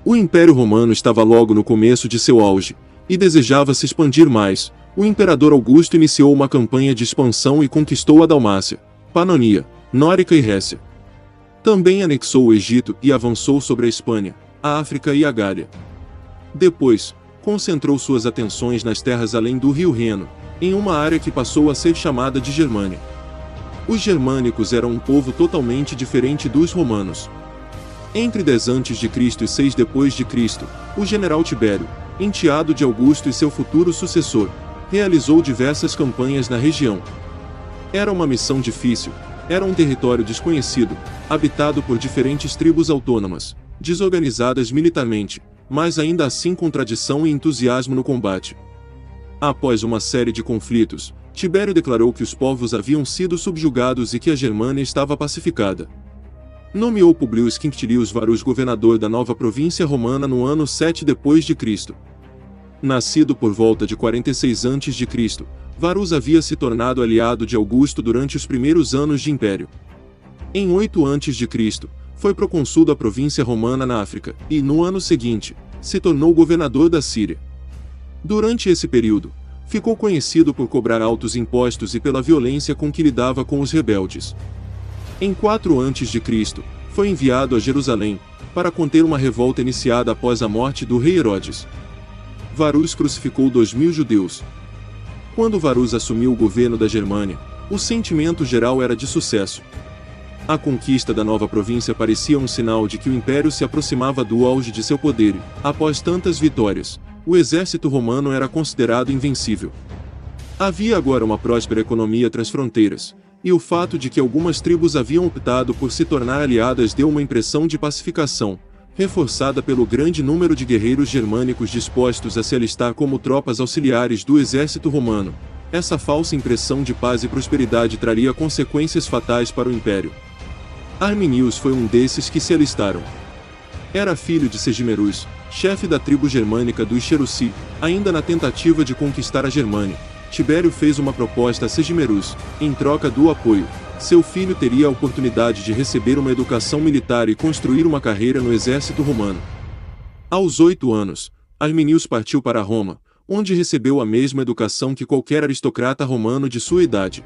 O Império Romano estava logo no começo de seu auge, e desejava se expandir mais. O imperador Augusto iniciou uma campanha de expansão e conquistou a Dalmácia, Panonia, Nórica e Récia. Também anexou o Egito e avançou sobre a Espanha, a África e a Gália. Depois, concentrou suas atenções nas terras além do rio Reno, em uma área que passou a ser chamada de Germânia. Os germânicos eram um povo totalmente diferente dos romanos. Entre 10 a.C. e 6 d.C., o general Tibério, enteado de Augusto e seu futuro sucessor, realizou diversas campanhas na região. Era uma missão difícil, era um território desconhecido, habitado por diferentes tribos autônomas, desorganizadas militarmente, mas ainda assim com tradição e entusiasmo no combate. Após uma série de conflitos, Tibério declarou que os povos haviam sido subjugados e que a Germânia estava pacificada. Nomeou Publio Quinctilius Varus governador da nova província romana no ano 7 d.C. Nascido por volta de 46 a.C., Varus havia se tornado aliado de Augusto durante os primeiros anos de império. Em 8 a.C., foi procônsul da província romana na África, e, no ano seguinte, se tornou governador da Síria. Durante esse período, ficou conhecido por cobrar altos impostos e pela violência com que lidava com os rebeldes. Em 4 a.C., foi enviado a Jerusalém, para conter uma revolta iniciada após a morte do rei Herodes. Varus crucificou 2.000 judeus. Quando Varus assumiu o governo da Germânia, o sentimento geral era de sucesso. A conquista da nova província parecia um sinal de que o império se aproximava do auge de seu poder e, após tantas vitórias, o exército romano era considerado invencível. Havia agora uma próspera economia transfronteiras, e o fato de que algumas tribos haviam optado por se tornar aliadas deu uma impressão de pacificação, reforçada pelo grande número de guerreiros germânicos dispostos a se alistar como tropas auxiliares do exército romano. Essa falsa impressão de paz e prosperidade traria consequências fatais para o império. Arminius foi um desses que se alistaram. Era filho de Segimerus, chefe da tribo germânica dos Cherusci. Ainda na tentativa de conquistar a Germânia, Tibério fez uma proposta a Segimerus. Em troca do apoio, seu filho teria a oportunidade de receber uma educação militar e construir uma carreira no exército romano. Aos 8 anos, Arminius partiu para Roma, onde recebeu a mesma educação que qualquer aristocrata romano de sua idade.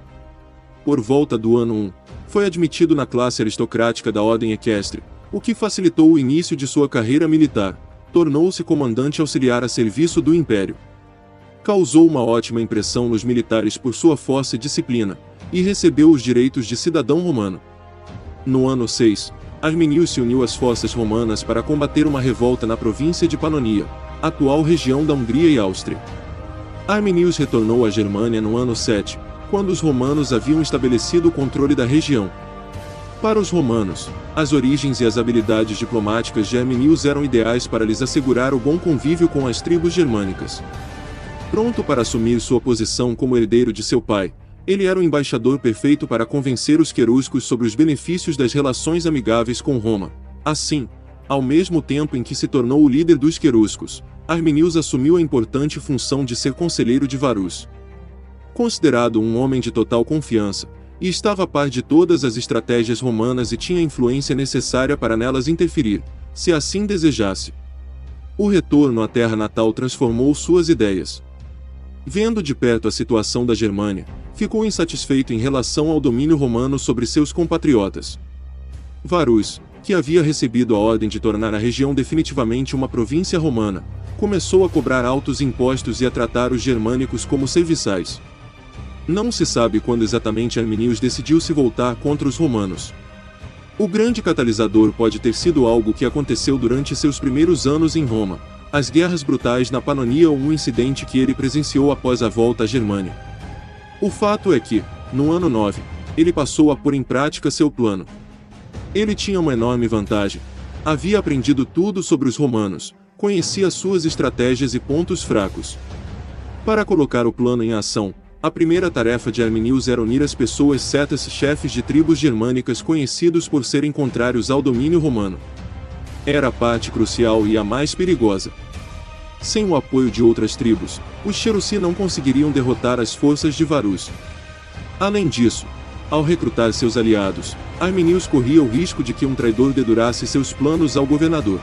Por volta do ano 1, foi admitido na classe aristocrática da ordem equestre, o que facilitou o início de sua carreira militar. Tornou-se comandante auxiliar a serviço do império. Causou uma ótima impressão nos militares por sua força e disciplina, e recebeu os direitos de cidadão romano. No ano 6, Arminius se uniu às forças romanas para combater uma revolta na província de Panonia, atual região da Hungria e Áustria. Arminius retornou à Germânia no ano 7, quando os romanos haviam estabelecido o controle da região. Para os romanos, as origens e as habilidades diplomáticas de Arminius eram ideais para lhes assegurar o bom convívio com as tribos germânicas. Pronto para assumir sua posição como herdeiro de seu pai, ele era o embaixador perfeito para convencer os queruscos sobre os benefícios das relações amigáveis com Roma. Assim, ao mesmo tempo em que se tornou o líder dos queruscos, Arminius assumiu a importante função de ser conselheiro de Varus. Considerado um homem de total confiança, e estava a par de todas as estratégias romanas e tinha a influência necessária para nelas interferir, se assim desejasse. O retorno à terra natal transformou suas ideias. Vendo de perto a situação da Germânia, ficou insatisfeito em relação ao domínio romano sobre seus compatriotas. Varus, que havia recebido a ordem de tornar a região definitivamente uma província romana, começou a cobrar altos impostos e a tratar os germânicos como serviçais. Não se sabe quando exatamente Arminius decidiu se voltar contra os romanos. O grande catalisador pode ter sido algo que aconteceu durante seus primeiros anos em Roma, as guerras brutais na Panonia ou um incidente que ele presenciou após a volta à Germânia. O fato é que, no ano 9, ele passou a pôr em prática seu plano. Ele tinha uma enorme vantagem. Havia aprendido tudo sobre os romanos, conhecia suas estratégias e pontos fracos. Para colocar o plano em ação, a primeira tarefa de Arminius era unir as pessoas certas chefes de tribos germânicas conhecidos por serem contrários ao domínio romano. Era a parte crucial e a mais perigosa. Sem o apoio de outras tribos, os Cherusci não conseguiriam derrotar as forças de Varus. Além disso, ao recrutar seus aliados, Arminius corria o risco de que um traidor dedurasse seus planos ao governador.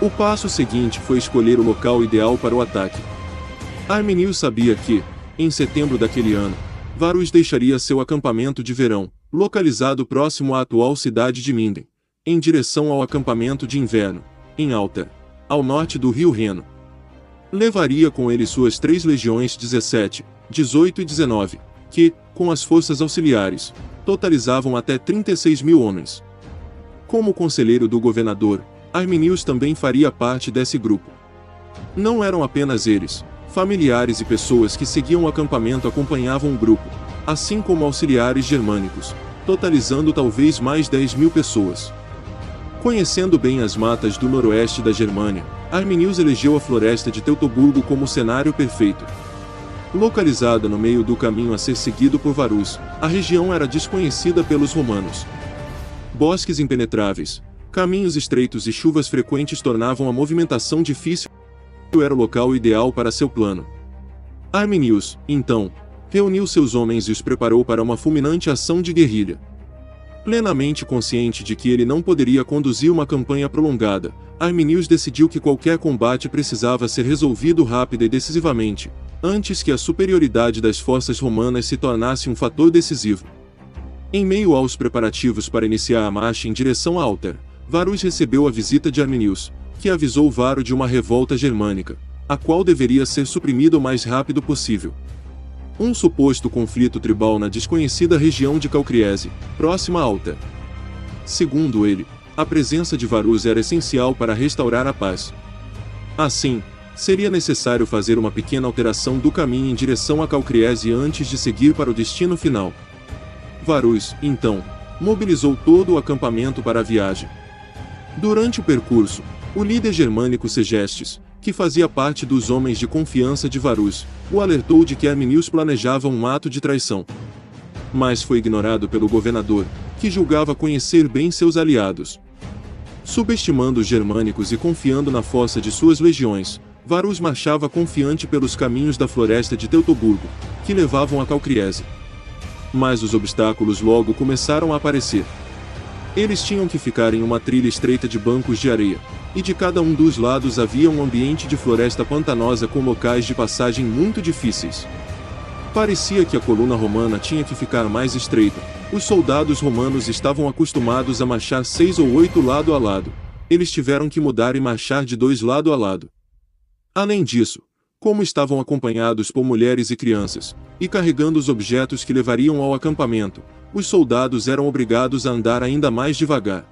O passo seguinte foi escolher o local ideal para o ataque. Arminius sabia que, em setembro daquele ano, Varus deixaria seu acampamento de verão, localizado próximo à atual cidade de Minden, em direção ao acampamento de inverno, em Alter, ao norte do rio Reno. Levaria com ele suas 3 legiões 17, 18 e 19, que, com as forças auxiliares, totalizavam até 36 mil homens. Como conselheiro do governador, Arminius também faria parte desse grupo. Não eram apenas eles, familiares e pessoas que seguiam o acampamento acompanhavam o grupo, assim como auxiliares germânicos, totalizando talvez mais 10 mil pessoas. Conhecendo bem as matas do noroeste da Germânia, Arminius elegeu a floresta de Teutoburgo como cenário perfeito. Localizada no meio do caminho a ser seguido por Varus, a região era desconhecida pelos romanos. Bosques impenetráveis, caminhos estreitos e chuvas frequentes tornavam a movimentação difícil. Era o local ideal para seu plano. Arminius, então, reuniu seus homens e os preparou para uma fulminante ação de guerrilha. Plenamente consciente de que ele não poderia conduzir uma campanha prolongada, Arminius decidiu que qualquer combate precisava ser resolvido rápida e decisivamente, antes que a superioridade das forças romanas se tornasse um fator decisivo. Em meio aos preparativos para iniciar a marcha em direção a Alter, Varus recebeu a visita de Arminius, que avisou Varo de uma revolta germânica, a qual deveria ser suprimida o mais rápido possível. Um suposto conflito tribal na desconhecida região de Calcriese, próxima a Alter. Segundo ele, a presença de Varus era essencial para restaurar a paz. Assim, seria necessário fazer uma pequena alteração do caminho em direção a Calcriese antes de seguir para o destino final. Varus, então, mobilizou todo o acampamento para a viagem. Durante o percurso, o líder germânico Segestes, que fazia parte dos homens de confiança de Varus, o alertou de que Arminius planejava um ato de traição. Mas foi ignorado pelo governador, que julgava conhecer bem seus aliados. Subestimando os germânicos e confiando na força de suas legiões, Varus marchava confiante pelos caminhos da floresta de Teutoburgo, que levavam a Calcriese. Mas os obstáculos logo começaram a aparecer. Eles tinham que ficar em uma trilha estreita de bancos de areia, e de cada um dos lados havia um ambiente de floresta pantanosa com locais de passagem muito difíceis. Parecia que a coluna romana tinha que ficar mais estreita. Os soldados romanos estavam acostumados a marchar 6 ou 8 lado a lado. Eles tiveram que mudar e marchar de 2 lado a lado. Além disso, como estavam acompanhados por mulheres e crianças, e carregando os objetos que levariam ao acampamento, os soldados eram obrigados a andar ainda mais devagar.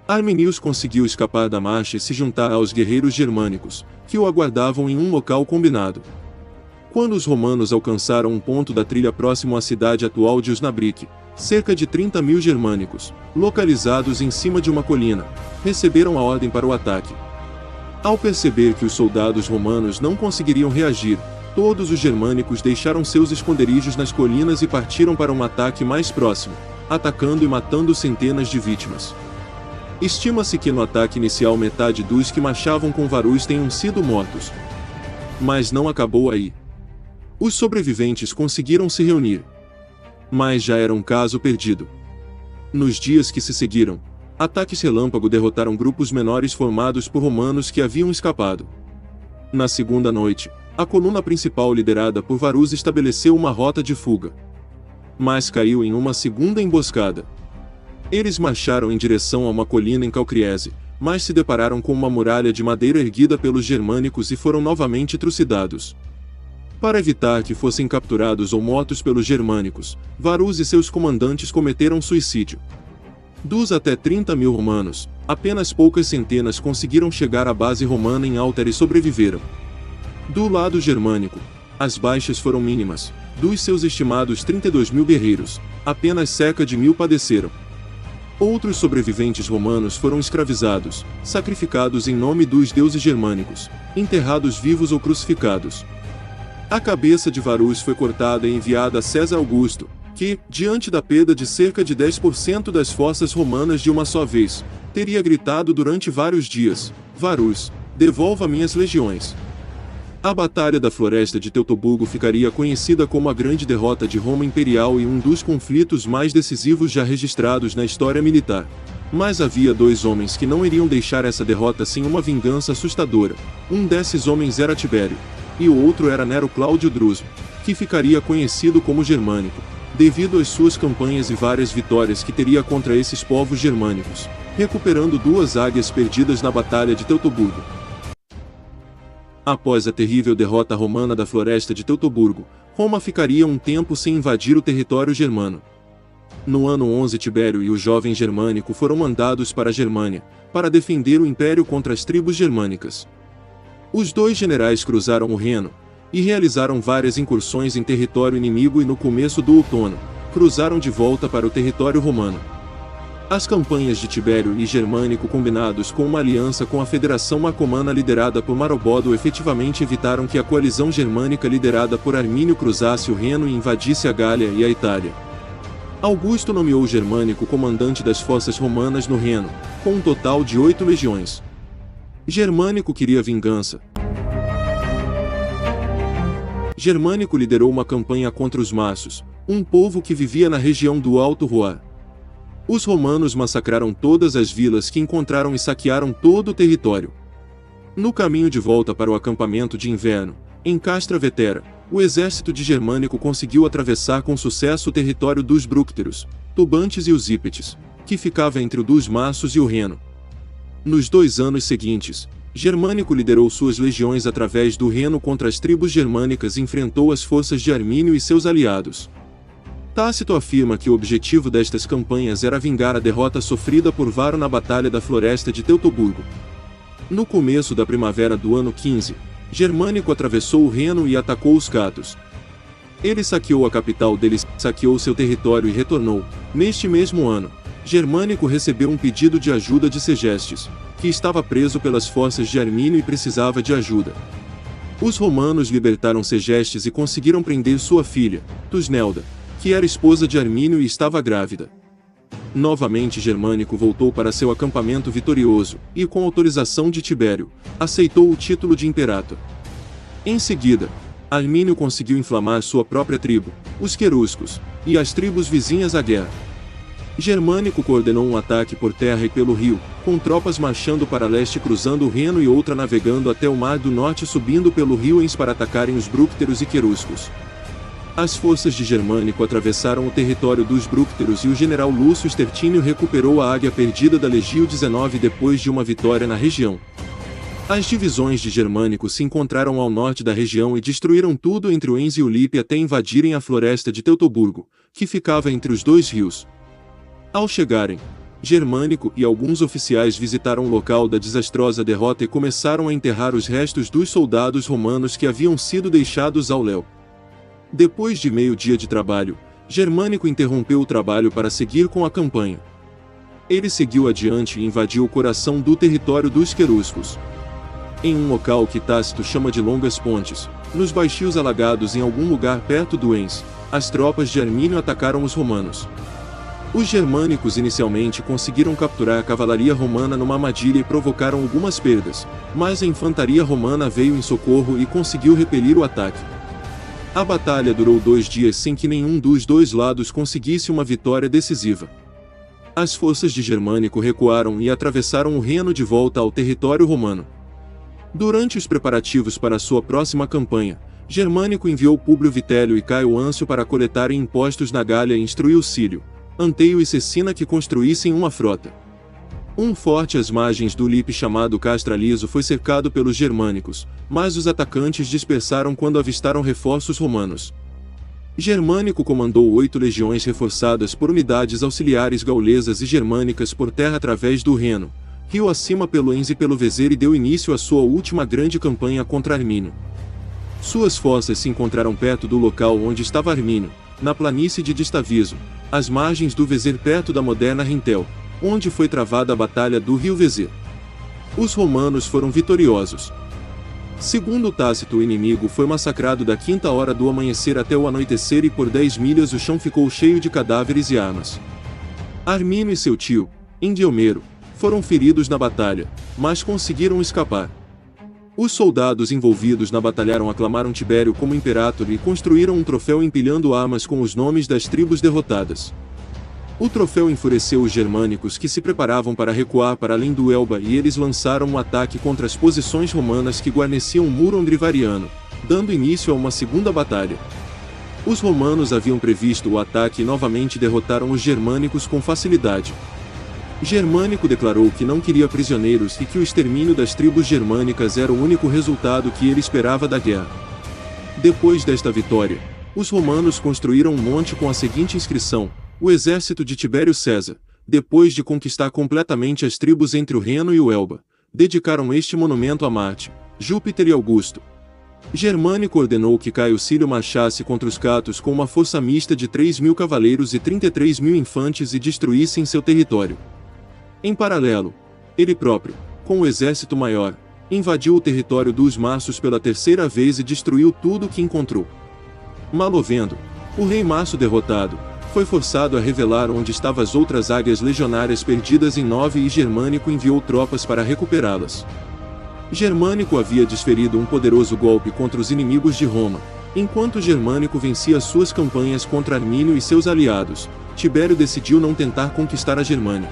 Arminius conseguiu escapar da marcha e se juntar aos guerreiros germânicos, que o aguardavam em um local combinado. Quando os romanos alcançaram um ponto da trilha próximo à cidade atual de Osnabrück, cerca de 30 mil germânicos, localizados em cima de uma colina, receberam a ordem para o ataque. Ao perceber que os soldados romanos não conseguiriam reagir, todos os germânicos deixaram seus esconderijos nas colinas e partiram para um ataque mais próximo, atacando e matando centenas de vítimas. Estima-se que no ataque inicial metade dos que marchavam com Varus tenham sido mortos. Mas não acabou aí. Os sobreviventes conseguiram se reunir. Mas já era um caso perdido. Nos dias que se seguiram, ataques relâmpago derrotaram grupos menores formados por romanos que haviam escapado. Na segunda noite, a coluna principal liderada por Varus estabeleceu uma rota de fuga. Mas caiu em uma segunda emboscada. Eles marcharam em direção a uma colina em Calcriese, mas se depararam com uma muralha de madeira erguida pelos germânicos e foram novamente trucidados. Para evitar que fossem capturados ou mortos pelos germânicos, Varus e seus comandantes cometeram suicídio. Dos até 30 mil romanos, apenas poucas centenas conseguiram chegar à base romana em Alter e sobreviveram. Do lado germânico, as baixas foram mínimas. Dos seus estimados 32 mil guerreiros, apenas cerca de 1.000 padeceram. Outros sobreviventes romanos foram escravizados, sacrificados em nome dos deuses germânicos, enterrados vivos ou crucificados. A cabeça de Varus foi cortada e enviada a César Augusto, que, diante da perda de cerca de 10% das forças romanas de uma só vez, teria gritado durante vários dias: Varus, devolva minhas legiões. A Batalha da Floresta de Teutoburgo ficaria conhecida como a Grande Derrota de Roma Imperial e um dos conflitos mais decisivos já registrados na história militar. Mas havia dois homens que não iriam deixar essa derrota sem uma vingança assustadora. Um desses homens era Tibério, e o outro era Nero Cláudio Druso, que ficaria conhecido como Germânico, devido às suas campanhas e várias vitórias que teria contra esses povos germânicos, recuperando duas águias perdidas na Batalha de Teutoburgo. Após a terrível derrota romana da floresta de Teutoburgo, Roma ficaria um tempo sem invadir o território germano. No ano 11 Tibério e o jovem Germânico foram mandados para a Germânia, para defender o império contra as tribos germânicas. Os dois generais cruzaram o Reno, e realizaram várias incursões em território inimigo e no começo do outono, cruzaram de volta para o território romano. As campanhas de Tibério e Germânico combinados com uma aliança com a Federação Marcomana liderada por Marobodo efetivamente evitaram que a coalizão germânica liderada por Armínio cruzasse o Reno e invadisse a Gália e a Itália. Augusto nomeou Germânico comandante das forças romanas no Reno, com um total de 8 legiões. Germânico queria vingança. Germânico liderou uma campanha contra os Marsos, um povo que vivia na região do Alto Roar. Os romanos massacraram todas as vilas que encontraram e saquearam todo o território. No caminho de volta para o acampamento de inverno, em Castra Vetera, o exército de Germânico conseguiu atravessar com sucesso o território dos Brúcteros, Tubantes e os Ípetes, que ficava entre o dos Marsos e o Reno. Nos 2 anos seguintes, Germânico liderou suas legiões através do Reno contra as tribos germânicas e enfrentou as forças de Armínio e seus aliados. Tácito afirma que o objetivo destas campanhas era vingar a derrota sofrida por Varo na Batalha da Floresta de Teutoburgo. No começo da primavera do ano 15, Germânico atravessou o Reno e atacou os Catos. Ele saqueou a capital deles, saqueou seu território e retornou. Neste mesmo ano, Germânico recebeu um pedido de ajuda de Segestes, que estava preso pelas forças de Armínio e precisava de ajuda. Os romanos libertaram Segestes e conseguiram prender sua filha, Tusnelda, que era esposa de Armínio e estava grávida. Novamente Germânico voltou para seu acampamento vitorioso, e com autorização de Tibério, aceitou o título de Imperator. Em seguida, Armínio conseguiu inflamar sua própria tribo, os Queruscos, e as tribos vizinhas à guerra. Germânico coordenou um ataque por terra e pelo rio, com tropas marchando para leste cruzando o Reno e outra navegando até o Mar do Norte subindo pelo rio Enns para atacarem os Brúcteros e Queruscos. As forças de Germânico atravessaram o território dos Brúcteros e o general Lúcio Stertínio recuperou a águia perdida da Legio XIX depois de uma vitória na região. As divisões de Germânico se encontraram ao norte da região e destruíram tudo entre o Enns e o Lippe até invadirem a floresta de Teutoburgo, que ficava entre os dois rios. Ao chegarem, Germânico e alguns oficiais visitaram o local da desastrosa derrota e começaram a enterrar os restos dos soldados romanos que haviam sido deixados ao léu. Depois de meio dia de trabalho, Germânico interrompeu o trabalho para seguir com a campanha. Ele seguiu adiante e invadiu o coração do território dos Queruscos. Em um local que Tácito chama de Longas Pontes, nos baixios alagados em algum lugar perto do Enns, as tropas de Armínio atacaram os romanos. Os germânicos inicialmente conseguiram capturar a cavalaria romana numa armadilha e provocaram algumas perdas, mas a infantaria romana veio em socorro e conseguiu repelir o ataque. A batalha durou 2 dias sem que nenhum dos dois lados conseguisse uma vitória decisiva. As forças de Germânico recuaram e atravessaram o Reno de volta ao território romano. Durante os preparativos para sua próxima campanha, Germânico enviou Públio Vitélio e Caio Âncio para coletarem impostos na Gália e instruiu Cílio, Anteio e Cecina que construíssem uma frota. Um forte às margens do Lippe chamado Castra Liso foi cercado pelos germânicos, mas os atacantes dispersaram quando avistaram reforços romanos. Germânico comandou 8 legiões reforçadas por unidades auxiliares gaulesas e germânicas por terra através do Reno, rio acima pelo Enns e pelo Vézero e deu início à sua última grande campanha contra Armínio. Suas forças se encontraram perto do local onde estava Armínio, na planície de Distaviso, às margens do Vézero perto da moderna Rintel, onde foi travada a batalha do rio Vézero. Os romanos foram vitoriosos. Segundo Tácito, o inimigo foi massacrado da 5ª hora do amanhecer até o anoitecer e por 10 milhas o chão ficou cheio de cadáveres e armas. Armínio e seu tio, Endiomero, foram feridos na batalha, mas conseguiram escapar. Os soldados envolvidos na batalha aclamaram Tibério como Imperator e construíram um troféu empilhando armas com os nomes das tribos derrotadas. O troféu enfureceu os germânicos, que se preparavam para recuar para além do Elba, e eles lançaram um ataque contra as posições romanas que guarneciam o muro ondrivariano, dando início a uma segunda batalha. Os romanos haviam previsto o ataque e novamente derrotaram os germânicos com facilidade. Germânico declarou que não queria prisioneiros e que o extermínio das tribos germânicas era o único resultado que ele esperava da guerra. Depois desta vitória, os romanos construíram um monte com a seguinte inscrição: o exército de Tibério César, depois de conquistar completamente as tribos entre o Reno e o Elba, dedicaram este monumento a Marte, Júpiter e Augusto. Germânico ordenou que Caio Cílio marchasse contra os catos com uma força mista de 3.000 cavaleiros e 33.000 infantes e destruíssem seu território. Em paralelo, ele próprio, com o exército maior, invadiu o território dos Marsos pela terceira vez e destruiu tudo o que encontrou. Malovendo, o rei Marso derrotado, foi forçado a revelar onde estavam as outras águias legionárias perdidas em Nove e Germânico enviou tropas para recuperá-las. Germânico havia desferido um poderoso golpe contra os inimigos de Roma. Enquanto Germânico vencia suas campanhas contra Armínio e seus aliados, Tibério decidiu não tentar conquistar a Germânia.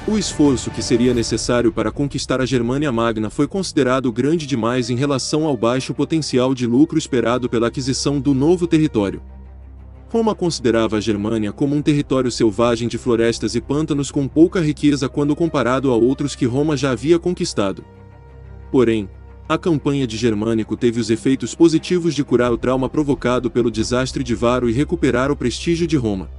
O esforço que seria necessário para conquistar a Germânia Magna foi considerado grande demais em relação ao baixo potencial de lucro esperado pela aquisição do novo território. Roma considerava a Germânia como um território selvagem de florestas e pântanos com pouca riqueza quando comparado a outros que Roma já havia conquistado. Porém, a campanha de Germânico teve os efeitos positivos de curar o trauma provocado pelo desastre de Varo e recuperar o prestígio de Roma.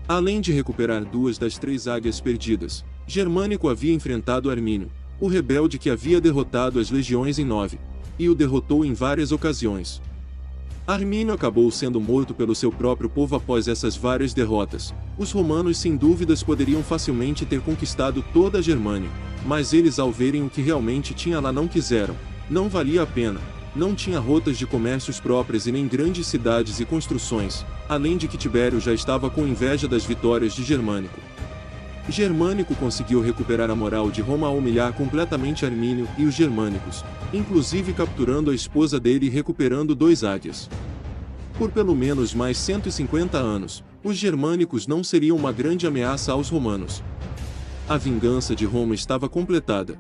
Além de recuperar 2 das 3 águias perdidas, Germânico havia enfrentado Armínio, o rebelde que havia derrotado as legiões em Nove, e o derrotou em várias ocasiões. Armínio acabou sendo morto pelo seu próprio povo após essas várias derrotas. Os romanos sem dúvidas poderiam facilmente ter conquistado toda a Germânia, mas eles, ao verem o que realmente tinha lá, não quiseram. Não valia a pena. Não tinha rotas de comércios próprias e nem grandes cidades e construções, além de que Tibério já estava com inveja das vitórias de Germânico. Germânico conseguiu recuperar a moral de Roma ao humilhar completamente Armínio e os germânicos, inclusive capturando a esposa dele e recuperando 2 águias. Por pelo menos mais 150 anos, os germânicos não seriam uma grande ameaça aos romanos. A vingança de Roma estava completada.